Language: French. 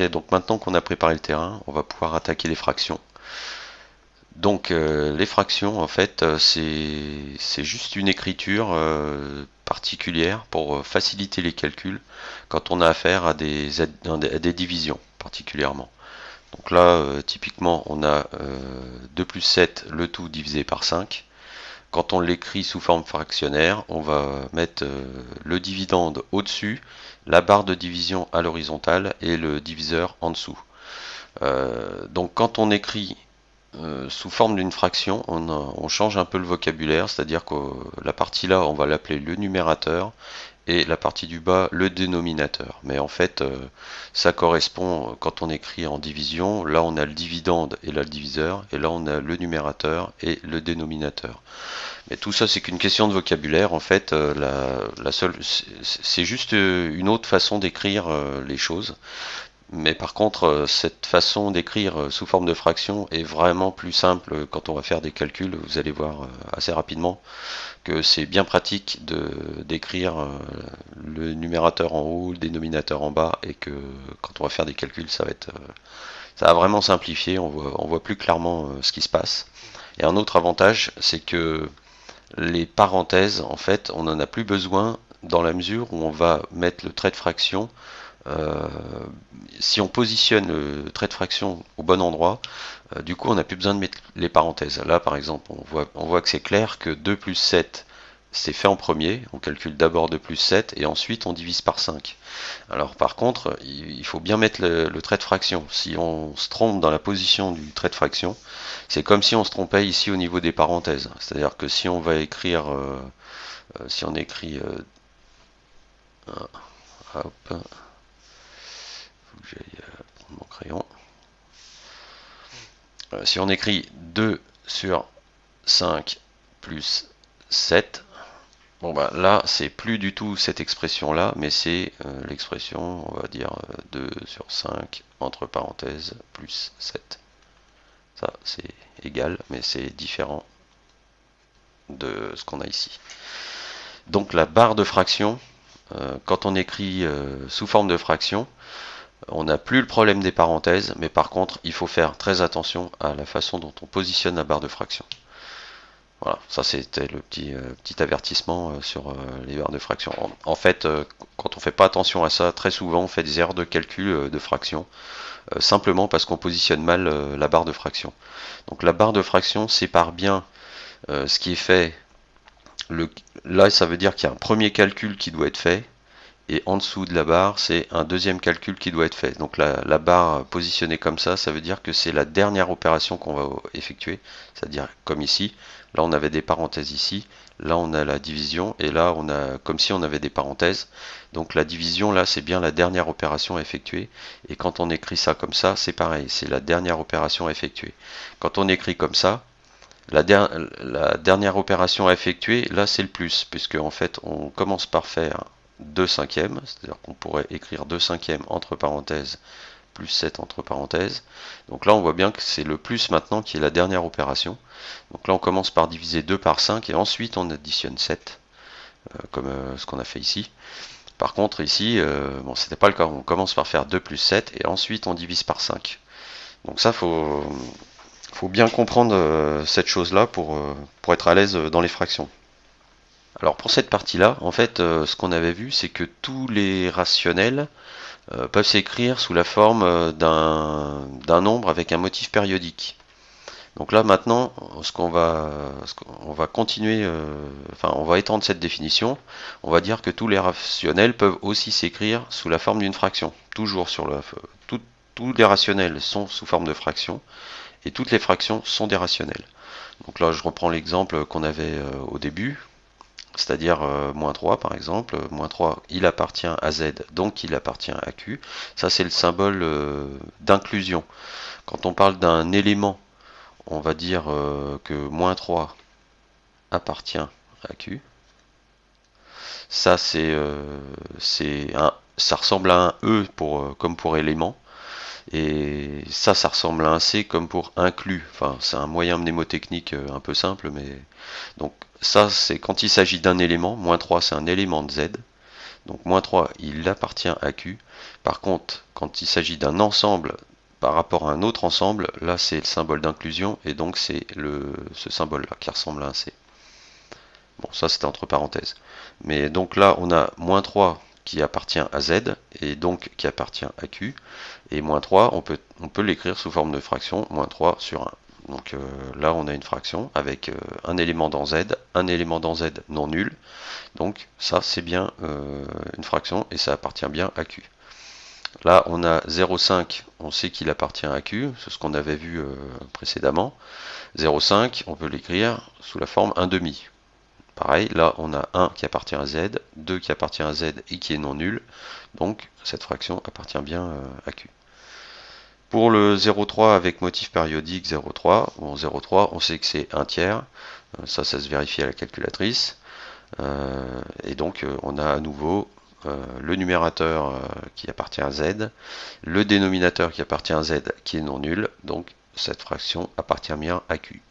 Ok, donc maintenant qu'on a préparé le terrain, on va pouvoir attaquer les fractions. Donc les fractions, en fait, c'est juste une écriture particulière pour faciliter les calculs quand on a affaire à des divisions particulièrement. Donc là, typiquement, on a 2 plus 7, le tout divisé par 5. Quand on l'écrit sous forme fractionnaire, on va mettre le dividende au-dessus, la barre de division à l'horizontale et le diviseur en dessous. Donc quand on écrit sous forme d'une fraction, on change un peu le vocabulaire, c'est-à-dire que la partie là, on va l'appeler le numérateur et la partie du bas, le dénominateur. Mais en fait, ça correspond, quand on écrit en division, là on a le dividende et là le diviseur, et là on a le numérateur et le dénominateur. Mais tout ça, c'est qu'une question de vocabulaire. En fait, la seule, c'est juste une autre façon d'écrire les choses. Mais par contre, cette façon d'écrire sous forme de fraction est vraiment plus simple quand on va faire des calculs. Vous allez voir assez rapidement que c'est bien pratique de d'écrire le numérateur en haut, le dénominateur en bas, et que quand on va faire des calculs, ça va vraiment simplifier. On voit plus clairement ce qui se passe. Et un autre avantage, c'est que les parenthèses, en fait, on n'en a plus besoin dans la mesure où on va mettre le trait de fraction. euh, Si on positionne le trait de fraction au bon endroit, du coup on n'a plus besoin de mettre les parenthèses. Là par exemple, on voit que c'est clair que 2 plus 7 c'est fait en premier, on calcule d'abord 2 plus 7 et ensuite on divise par 5. Alors par contre, il faut bien mettre le trait de fraction. Si on se trompe dans la position du trait de fraction, c'est comme si on se trompait ici au niveau des parenthèses. C'est-à-dire que si on va écrire, si on écrit, hop, faut que j'aille prendre mon crayon. Si on écrit 2 sur 5 plus 7, bon bah là c'est plus du tout cette expression là, mais c'est l'expression, on va dire 2 sur 5 entre parenthèses plus 7. Ça c'est égal, mais c'est différent de ce qu'on a ici. Donc la barre de fraction, quand on écrit sous forme de fraction, on n'a plus le problème des parenthèses, mais par contre il faut faire très attention à la façon dont on positionne la barre de fraction. Voilà, ça c'était le petit avertissement sur les barres de fraction. En fait, quand on fait pas attention à ça, très souvent on fait des erreurs de calcul de fraction, simplement parce qu'on positionne mal la barre de fraction. Donc la barre de fraction sépare bien ce qui est fait. Le, Là, ça veut dire qu'il y a un premier calcul qui doit être fait, et en dessous de la barre, c'est un deuxième calcul qui doit être fait. Donc la barre positionnée comme ça veut dire que c'est la dernière opération qu'on va effectuer, c'est-à-dire comme ici, là on avait des parenthèses ici, là on a la division, et là on a comme si on avait des parenthèses. Donc la division là c'est bien la dernière opération à effectuer, et quand on écrit ça comme ça, c'est pareil, c'est la dernière opération à effectuer. Quand on écrit comme ça, la dernière opération à effectuer, là c'est le plus, puisque en fait on commence par faire 2 cinquièmes, c'est-à-dire qu'on pourrait écrire 2 cinquièmes entre parenthèses plus 7 entre parenthèses. Donc là on voit bien que c'est le plus maintenant qui est la dernière opération. Donc là on commence par diviser 2 par 5 et ensuite on additionne 7, comme ce qu'on a fait ici. Par contre ici, bon c'était pas le cas, on commence par faire 2 plus 7 et ensuite on divise par 5. Donc ça faut bien comprendre cette chose-là pour être à l'aise dans les fractions. Alors pour cette partie-là, en fait, ce qu'on avait vu, c'est que tous les rationnels peuvent s'écrire sous la forme d'un nombre avec un motif périodique. Donc là maintenant, on va continuer, enfin on va étendre cette définition. On va dire que tous les rationnels peuvent aussi s'écrire sous la forme d'une fraction. Toujours sur tous les rationnels sont sous forme de fraction et toutes les fractions sont des rationnels. Donc là je reprends l'exemple qu'on avait au début, c'est-à-dire moins 3 par exemple. Moins 3 il appartient à Z, donc il appartient à Q. Ça c'est le symbole d'inclusion. Quand on parle d'un élément, on va dire que moins 3 appartient à Q. Ça ça ressemble à un E comme pour élément. Et ça ressemble à un C comme pour inclus. Enfin, c'est un moyen mnémotechnique un peu simple, mais donc ça, c'est quand il s'agit d'un élément. Moins 3 c'est un élément de Z. Donc moins 3, il appartient à Q. Par contre, quand il s'agit d'un ensemble par rapport à un autre ensemble, là c'est le symbole d'inclusion, et donc c'est ce symbole-là qui ressemble à un C. Bon, ça c'était entre parenthèses. Mais donc là, on a moins 3 qui appartient à Z, et donc qui appartient à Q. Et moins 3, on peut l'écrire sous forme de fraction, moins 3 sur 1. Donc là, on a une fraction avec un élément dans Z, un élément dans Z non nul. Donc ça, c'est bien une fraction, et ça appartient bien à Q. Là, on a 0,5, on sait qu'il appartient à Q, c'est ce qu'on avait vu précédemment. 0,5, on peut l'écrire sous la forme 1 demi. Pareil, là on a 1 qui appartient à Z, 2 qui appartient à Z et qui est non nul, donc cette fraction appartient bien à Q. Pour le 0,3 avec motif périodique 0,3, bon 0,3 on sait que c'est 1 tiers, ça se vérifie à la calculatrice, et donc on a à nouveau le numérateur qui appartient à Z, le dénominateur qui appartient à Z qui est non nul, donc cette fraction appartient bien à Q.